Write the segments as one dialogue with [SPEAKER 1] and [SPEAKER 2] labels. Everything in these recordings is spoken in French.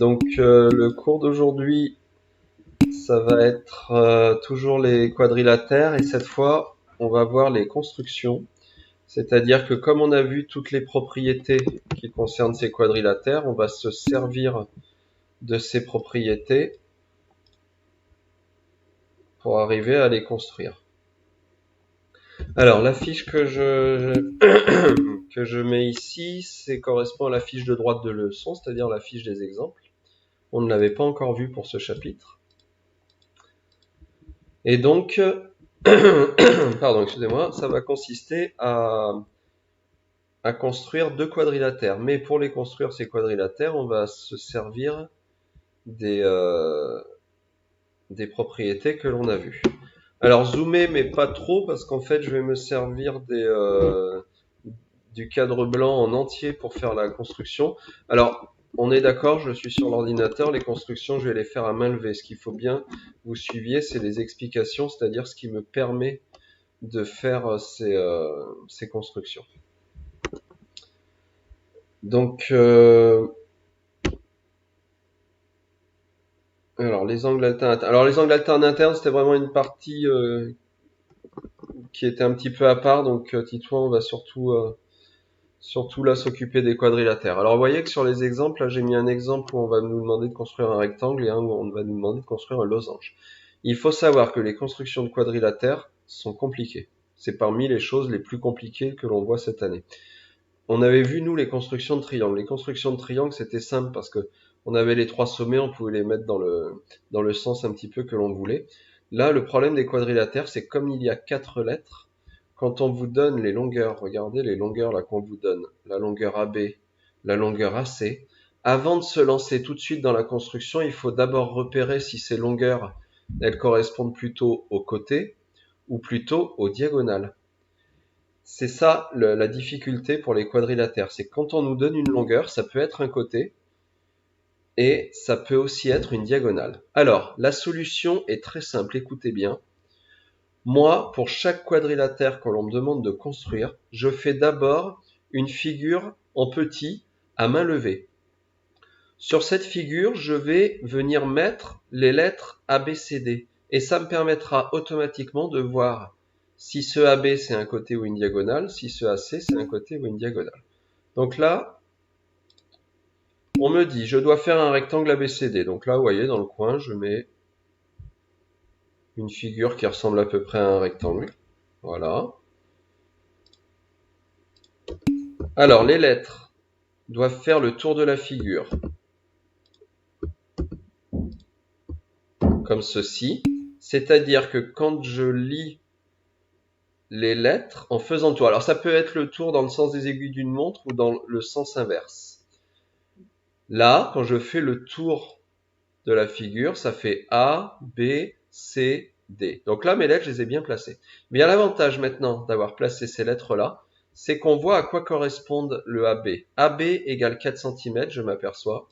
[SPEAKER 1] Donc le cours d'aujourd'hui, ça va être toujours les quadrilatères et cette fois, on va voir les constructions. C'est-à-dire que comme on a vu toutes les propriétés qui concernent ces quadrilatères, on va se servir de ces propriétés pour arriver à les construire. Alors la fiche que je mets ici, c'est correspond à la fiche de droite de leçon, c'est-à-dire la fiche des exemples. On ne l'avait pas encore vu pour ce chapitre. Et donc, pardon, excusez-moi, ça va consister à construire deux quadrilatères. Mais pour les construire, ces quadrilatères, on va se servir des propriétés que l'on a vues. Alors, zoomer, mais pas trop, parce qu'en fait, je vais me servir du cadre blanc en entier pour faire la construction. Alors, on est d'accord, je suis sur l'ordinateur, les constructions, je vais les faire à main levée. Ce qu'il faut bien vous suiviez, c'est les explications, c'est-à-dire ce qui me permet de faire ces constructions. Donc, alors les angles alternes. Alors les angles alternes internes, c'était vraiment une partie qui était un petit peu à part. Donc Titouan, on va surtout là s'occuper des quadrilatères. Alors vous voyez que sur les exemples, là j'ai mis un exemple où on va nous demander de construire un rectangle et un où on va nous demander de construire un losange. Il faut savoir que les constructions de quadrilatères sont compliquées. C'est parmi les choses les plus compliquées que l'on voit cette année. On avait vu, nous, les constructions de triangles. Les constructions de triangles, c'était simple parce que on avait les trois sommets, on pouvait les mettre dans le sens un petit peu que l'on voulait. Là, le problème des quadrilatères, c'est comme il y a 4 lettres, quand on vous donne les longueurs, regardez les longueurs là qu'on vous donne, la longueur AB, la longueur AC, avant de se lancer tout de suite dans la construction, il faut d'abord repérer si ces longueurs, elles correspondent plutôt aux côtés ou plutôt aux diagonales. C'est ça la difficulté pour les quadrilatères, c'est que quand on nous donne une longueur, ça peut être un côté et ça peut aussi être une diagonale. Alors, la solution est très simple, écoutez bien. Moi, pour chaque quadrilatère que l'on me demande de construire, je fais d'abord une figure en petit à main levée. Sur cette figure, je vais venir mettre les lettres A, B, C, D et ça me permettra automatiquement de voir si ce AB c'est un côté ou une diagonale, si ce AC c'est un côté ou une diagonale. Donc là, on me dit je dois faire un rectangle ABCD. Donc là, vous voyez, dans le coin, je mets une figure qui ressemble à peu près à un rectangle. Voilà. Alors, les lettres doivent faire le tour de la figure. Comme ceci. C'est-à-dire que quand je lis les lettres en faisant le tour. Alors ça peut être le tour dans le sens des aiguilles d'une montre ou dans le sens inverse. Là, quand je fais le tour de la figure, ça fait A, B, C, D. Donc là, mes lettres, je les ai bien placées. Mais il y a l'avantage maintenant d'avoir placé ces lettres-là, c'est qu'on voit à quoi correspondent le AB. AB égale 4 cm, je m'aperçois,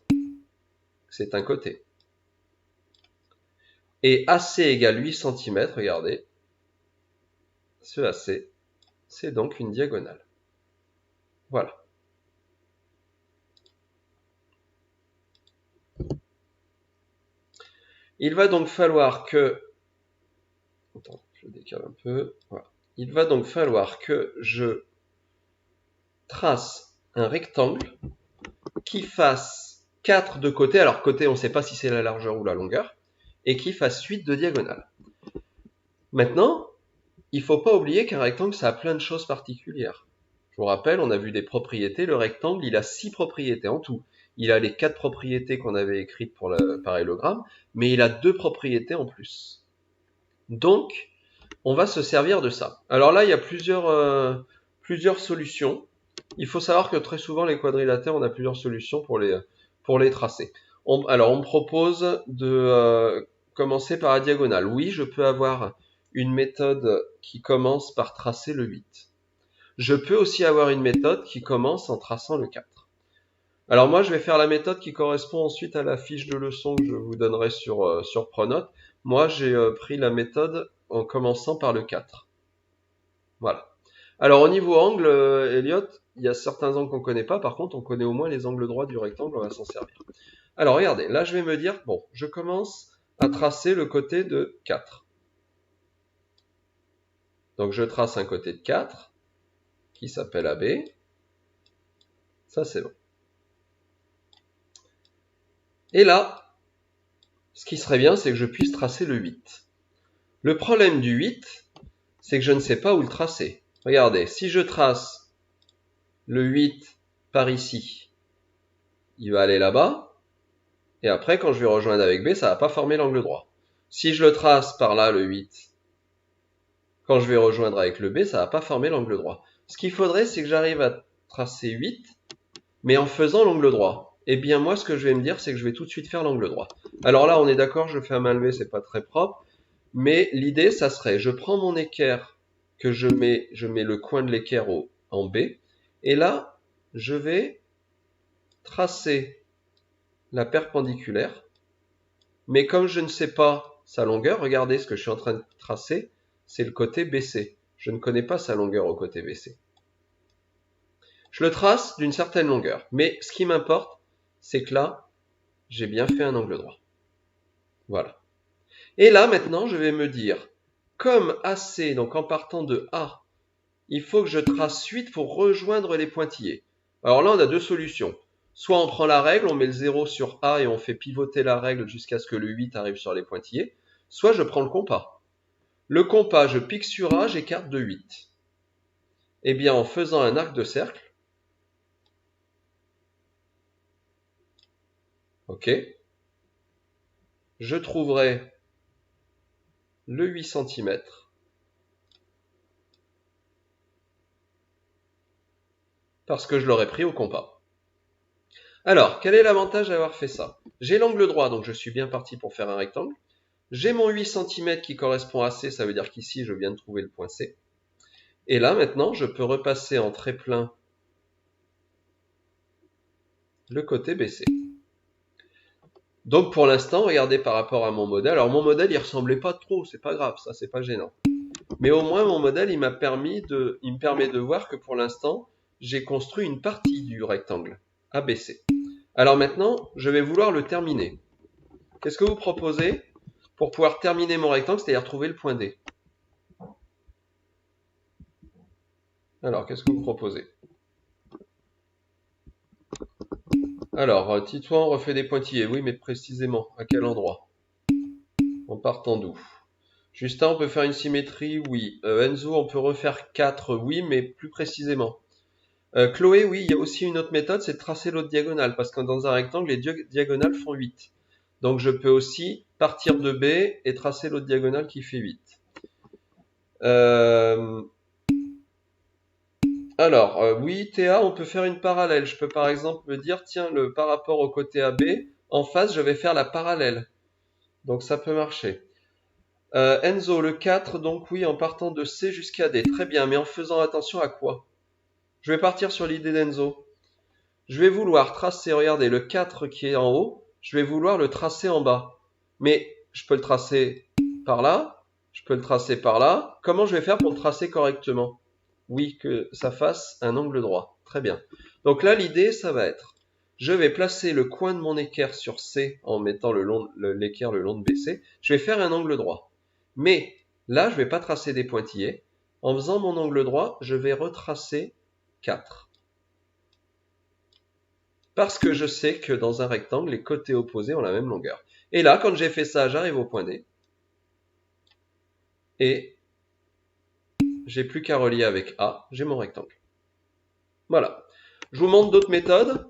[SPEAKER 1] c'est un côté. Et AC égale 8 cm, regardez, ce AC, c'est donc une diagonale. Voilà. Il va donc falloir que... Attends, je décale un peu. Voilà. Il va donc falloir que je trace un rectangle qui fasse 4 de côté. Alors côté, on ne sait pas si c'est la largeur ou la longueur. Et qui fasse 8 de diagonale. Maintenant, il ne faut pas oublier qu'un rectangle, ça a plein de choses particulières. Je vous rappelle, on a vu des propriétés. Le rectangle, il a 6 propriétés en tout. Il a les 4 propriétés qu'on avait écrites pour le parallélogramme, mais il a 2 propriétés en plus. Donc, on va se servir de ça. Alors là, il y a plusieurs solutions. Il faut savoir que très souvent, les quadrilatères, on a plusieurs solutions pour les tracer. Alors, on me propose de commencer par la diagonale. Oui, je peux avoir une méthode qui commence par tracer le 8. Je peux aussi avoir une méthode qui commence en traçant le 4. Alors moi, je vais faire la méthode qui correspond ensuite à la fiche de leçon que je vous donnerai sur Pronote. Moi, j'ai pris la méthode en commençant par le 4. Voilà. Alors au niveau angle, Elliot, il y a certains angles qu'on ne connaît pas. Par contre, on connaît au moins les angles droits du rectangle, on va s'en servir. Alors regardez, là je vais me dire, bon, je commence à tracer le côté de 4. Donc je trace un côté de 4 qui s'appelle AB. Ça c'est bon. Et là, ce qui serait bien, c'est que je puisse tracer le 8. Le problème du 8, c'est que je ne sais pas où le tracer. Regardez, si je trace le 8 par ici, il va aller là-bas. Et après, quand je vais rejoindre avec B, ça ne va pas former l'angle droit. Si je le trace par là, le 8, quand je vais rejoindre avec le B, ça ne va pas former l'angle droit. Ce qu'il faudrait, c'est que j'arrive à tracer 8, mais en faisant l'angle droit. Eh bien, moi, ce que je vais me dire, c'est que je vais tout de suite faire l'angle droit. Alors là, on est d'accord, je fais à main levée, c'est pas très propre. Mais l'idée, ça serait, je prends mon équerre que je mets le coin de l'équerre en B, et là, je vais tracer la perpendiculaire, mais comme je ne sais pas sa longueur, regardez ce que je suis en train de tracer, c'est le côté BC. Je ne connais pas sa longueur au côté BC. Je le trace d'une certaine longueur, mais ce qui m'importe, c'est que là, j'ai bien fait un angle droit. Voilà. Et là, maintenant, je vais me dire, comme AC, donc en partant de A, il faut que je trace 8 pour rejoindre les pointillés. Alors là, on a deux solutions. Soit on prend la règle, on met le 0 sur A et on fait pivoter la règle jusqu'à ce que le 8 arrive sur les pointillés. Soit je prends le compas. Le compas, je pique sur A, j'écarte de 8. Eh bien, en faisant un arc de cercle, ok, je trouverai le 8 cm parce que je l'aurais pris au compas. Alors, quel est l'avantage d'avoir fait ça? J'ai l'angle droit, donc je suis bien parti pour faire un rectangle. J'ai mon 8 cm qui correspond à C, ça veut dire qu'ici, je viens de trouver le point C. Et là, maintenant, je peux repasser en trait plein le côté BC. Donc, pour l'instant, regardez par rapport à mon modèle. Alors, mon modèle, il ressemblait pas trop, c'est pas grave, ça, c'est pas gênant. Mais au moins, mon modèle, il me permet de voir que pour l'instant, j'ai construit une partie du rectangle ABC. Alors maintenant, je vais vouloir le terminer. Qu'est-ce que vous proposez pour pouvoir terminer mon rectangle, c'est-à-dire trouver le point D? Alors, qu'est-ce que vous proposez? Alors, Titouan refait des pointillés. Oui, mais précisément, à quel endroit? En partant d'où? Justin, on peut faire une symétrie? Oui. Enzo, on peut refaire 4? Oui, mais plus précisément. Chloé, oui, il y a aussi une autre méthode, c'est de tracer l'autre diagonale, parce que dans un rectangle, les diagonales font 8. Donc je peux aussi partir de B et tracer l'autre diagonale qui fait 8. Oui, Théa, on peut faire une parallèle. Je peux par exemple me dire, tiens, par rapport au côté AB, en face, je vais faire la parallèle. Donc ça peut marcher. Enzo, le 4, donc oui, en partant de C jusqu'à D. Très bien, mais en faisant attention à quoi? Je vais partir sur l'idée d'Enzo. Je vais vouloir tracer, regardez, le 4 qui est en haut, je vais vouloir le tracer en bas. Mais je peux le tracer par là, je peux le tracer par là. Comment je vais faire pour le tracer correctement? Oui, que ça fasse un angle droit. Très bien. Donc là, l'idée, ça va être, je vais placer le coin de mon équerre sur C en mettant l'équerre le long de BC. Je vais faire un angle droit. Mais là, je ne vais pas tracer des pointillés. En faisant mon angle droit, je vais retracer 4. Parce que je sais que dans un rectangle, les côtés opposés ont la même longueur. Et là, quand j'ai fait ça, j'arrive au point D. Et j'ai plus qu'à relier avec A, j'ai mon rectangle. Voilà. Je vous montre d'autres méthodes.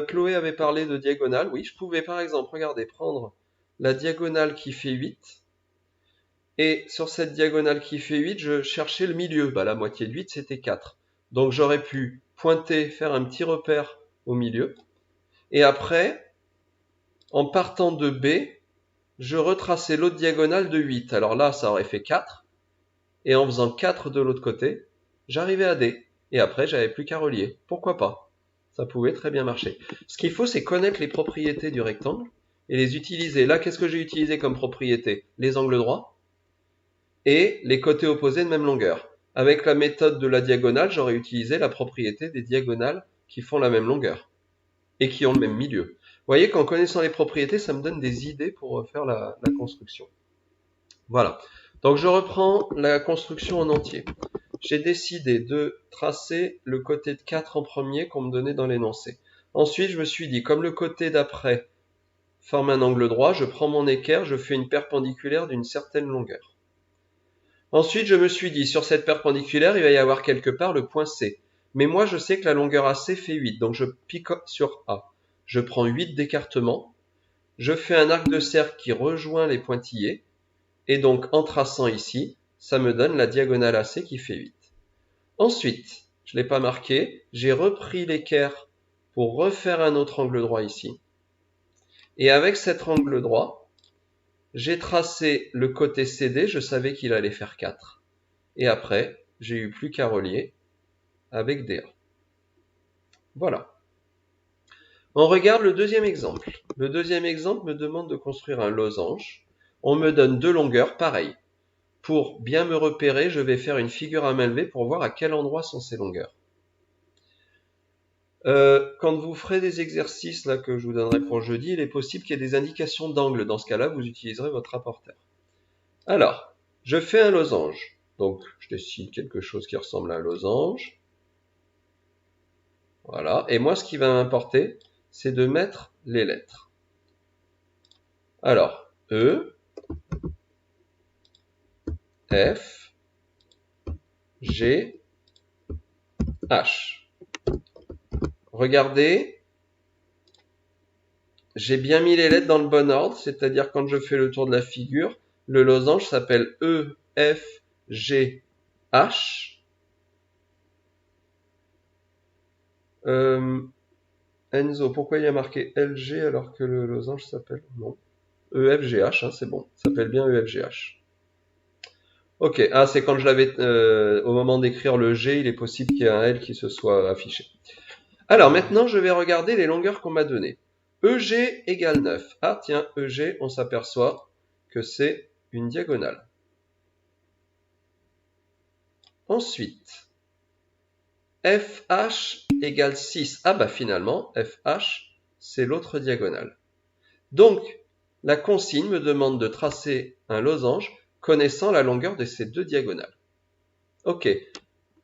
[SPEAKER 1] Chloé avait parlé de diagonale. Oui, je pouvais par exemple, regardez, prendre la diagonale qui fait 8. Et sur cette diagonale qui fait 8, je cherchais le milieu. La moitié de 8, c'était 4. Donc j'aurais pu pointer, faire un petit repère au milieu. Et après, en partant de B, je retraçais l'autre diagonale de 8. Alors là, ça aurait fait 4. Et en faisant 4 de l'autre côté, j'arrivais à D. Et après, j'avais plus qu'à relier. Pourquoi pas? Ça pouvait très bien marcher. Ce qu'il faut, c'est connaître les propriétés du rectangle et les utiliser. Là, qu'est-ce que j'ai utilisé comme propriété? Les angles droits et les côtés opposés de même longueur. Avec la méthode de la diagonale, j'aurais utilisé la propriété des diagonales qui font la même longueur et qui ont le même milieu. voyez qu'en connaissant les propriétés, ça me donne des idées pour faire la construction. Voilà. Donc je reprends la construction en entier. J'ai décidé de tracer le côté de 4 en premier qu'on me donnait dans l'énoncé. Ensuite, je me suis dit, comme le côté d'après forme un angle droit, je prends mon équerre, je fais une perpendiculaire d'une certaine longueur. Ensuite, je me suis dit, sur cette perpendiculaire, il va y avoir quelque part le point C. Mais moi, je sais que la longueur AC fait 8, donc je pique sur A. Je prends 8 d'écartement, je fais un arc de cercle qui rejoint les pointillés, et donc en traçant ici, ça me donne la diagonale AC qui fait 8. Ensuite, je ne l'ai pas marqué, j'ai repris l'équerre pour refaire un autre angle droit ici. Et avec cet angle droit, j'ai tracé le côté CD, je savais qu'il allait faire 4. Et après, j'ai eu plus qu'à relier avec DA. Voilà. On regarde le deuxième exemple. Le deuxième exemple me demande de construire un losange. On me donne deux longueurs, pareil. Pour bien me repérer, je vais faire une figure à main levée pour voir à quel endroit sont ces longueurs. Quand vous ferez des exercices là que je vous donnerai pour jeudi, il est possible qu'il y ait des indications d'angle. Dans ce cas-là, vous utiliserez votre rapporteur. Alors, je fais un losange. Donc, je dessine quelque chose qui ressemble à un losange. Voilà. Et moi, ce qui va m'importer, c'est de mettre les lettres. Alors, E, F, G, H. Regardez, j'ai bien mis les lettres dans le bon ordre, c'est-à-dire quand je fais le tour de la figure, le losange s'appelle E, F, G, H. Enzo, pourquoi il y a marqué LG alors que le losange s'appelle... Non. E, F, G, H, hein, c'est bon. Ça s'appelle bien E, F, G, H. Ok, ah, c'est quand je l'avais... au moment d'écrire le G, il est possible qu'il y ait un L qui se soit affiché. Alors maintenant, je vais regarder les longueurs qu'on m'a données. EG égale 9. Ah tiens, EG, on s'aperçoit que c'est une diagonale. Ensuite, FH égale 6. Ah bah finalement, FH, c'est l'autre diagonale. Donc, la consigne me demande de tracer un losange connaissant la longueur de ces deux diagonales. Ok.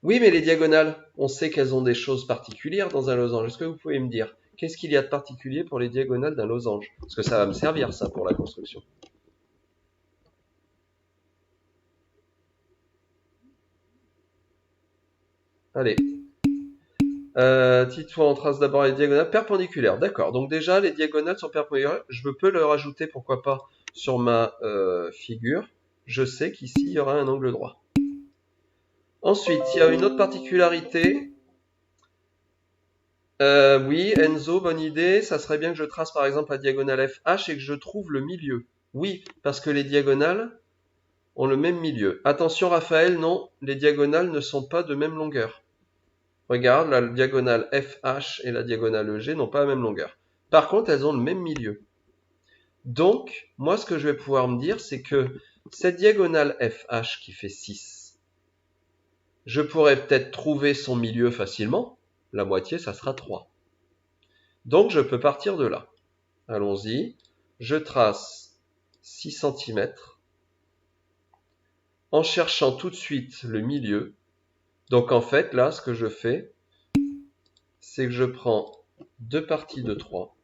[SPEAKER 1] Oui, mais les diagonales, on sait qu'elles ont des choses particulières dans un losange. Est-ce que vous pouvez me dire, qu'est-ce qu'il y a de particulier pour les diagonales d'un losange? Parce que ça va me servir, ça, pour la construction. Allez. Tite-toi, on trace d'abord les diagonales perpendiculaires. D'accord. Donc déjà, les diagonales sont perpendiculaires. Je peux le rajouter, pourquoi pas, sur ma figure. Je sais qu'ici, il y aura un angle droit. Ensuite, il y a une autre particularité. Oui, Enzo, bonne idée. Ça serait bien que je trace par exemple la diagonale FH et que je trouve le milieu. Oui, parce que les diagonales ont le même milieu. Attention Raphaël, non, les diagonales ne sont pas de même longueur. Regarde, la diagonale FH et la diagonale EG n'ont pas la même longueur. Par contre, elles ont le même milieu. Donc, moi ce que je vais pouvoir me dire, c'est que cette diagonale FH qui fait 6, je pourrais peut-être trouver son milieu facilement. La moitié, ça sera 3. Donc, je peux partir de là. Allons-y. Je trace 6 cm en cherchant tout de suite le milieu. Donc, en fait, là, ce que je fais, c'est que je prends deux parties de 3.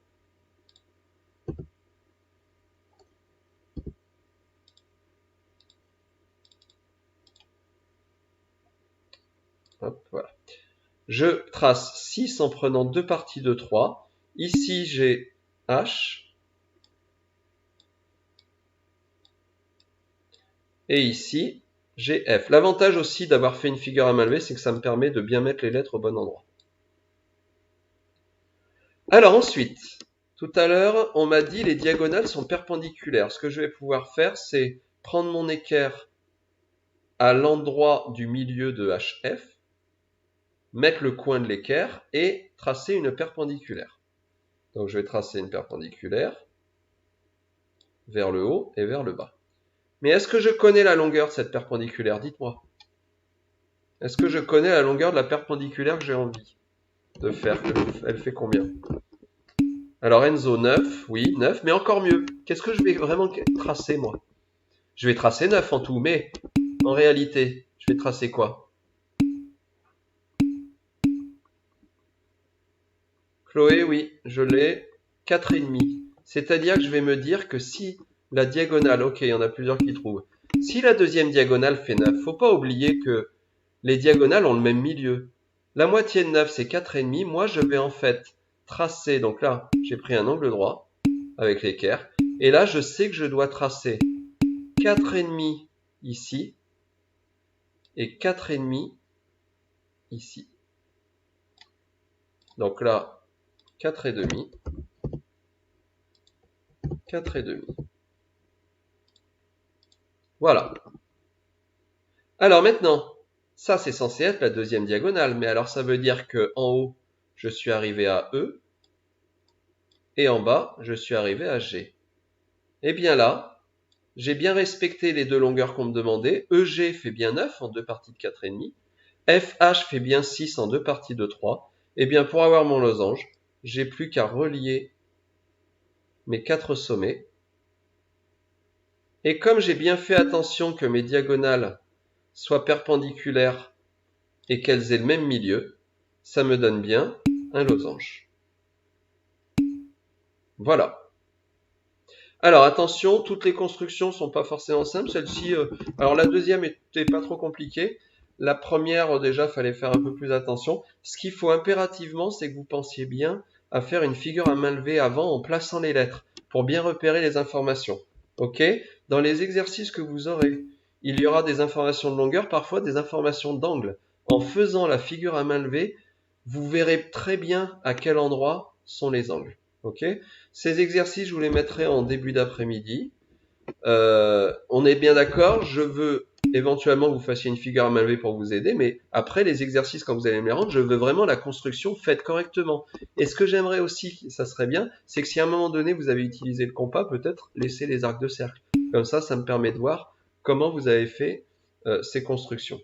[SPEAKER 1] Hop, voilà. Je trace 6 en prenant deux parties de 3. Ici, j'ai H. Et ici, j'ai F. L'avantage aussi d'avoir fait une figure à main levée, c'est que ça me permet de bien mettre les lettres au bon endroit. Alors ensuite, tout à l'heure, on m'a dit les diagonales sont perpendiculaires. Ce que je vais pouvoir faire, c'est prendre mon équerre à l'endroit du milieu de HF, mettre le coin de l'équerre et tracer une perpendiculaire. Donc je vais tracer une perpendiculaire vers le haut et vers le bas. Mais est-ce que je connais la longueur de cette perpendiculaire? Dites-moi. Est-ce que je connais la longueur de la perpendiculaire que j'ai envie de faire? Elle fait combien? Alors Enzo 9, oui, 9, mais encore mieux. Qu'est-ce que je vais vraiment tracer, moi? Je vais tracer 9 en tout, mais en réalité, je vais tracer quoi? Chloé, oui, je l'ai, 4,5. C'est-à-dire que je vais me dire que si la diagonale, ok, il y en a plusieurs qui trouvent. Si la deuxième diagonale fait 9, faut pas oublier que les diagonales ont le même milieu. La moitié de 9, c'est 4,5. Moi, je vais en fait tracer, donc là, j'ai pris un angle droit avec l'équerre. Et là, je sais que je dois tracer 4,5 ici et 4,5 ici. Donc là, 4,5, 4,5. Voilà. Alors maintenant, ça c'est censé être la deuxième diagonale, mais alors ça veut dire que en haut, je suis arrivé à E, et en bas, je suis arrivé à G. Et bien là, j'ai bien respecté les deux longueurs qu'on me demandait. EG fait bien 9 en deux parties de 4,5. FH fait bien 6 en deux parties de 3. Et bien pour avoir mon losange, j'ai plus qu'à relier mes quatre sommets. Et comme j'ai bien fait attention que mes diagonales soient perpendiculaires et qu'elles aient le même milieu, ça me donne bien un losange. Voilà. Alors attention, toutes les constructions sont pas forcément simples. Celle-ci, alors la deuxième était pas trop compliquée. La première, déjà, fallait faire un peu plus attention. Ce qu'il faut impérativement, c'est que vous pensiez bien à faire une figure à main levée avant en plaçant les lettres pour bien repérer les informations. Ok? Dans les exercices que vous aurez, il y aura des informations de longueur, parfois des informations d'angle. En faisant la figure à main levée, vous verrez très bien à quel endroit sont les angles. Ok? Ces exercices, je vous les mettrai en début d'après-midi. On est bien d'accord, je veux éventuellement que vous fassiez une figure à main levée pour vous aider, mais après les exercices, quand vous allez me les rendre, je veux vraiment la construction faite correctement. Et ce que j'aimerais aussi, ça serait bien, c'est que si à un moment donné vous avez utilisé le compas, peut-être laisser les arcs de cercle. Comme ça me permet de voir comment vous avez fait ces constructions.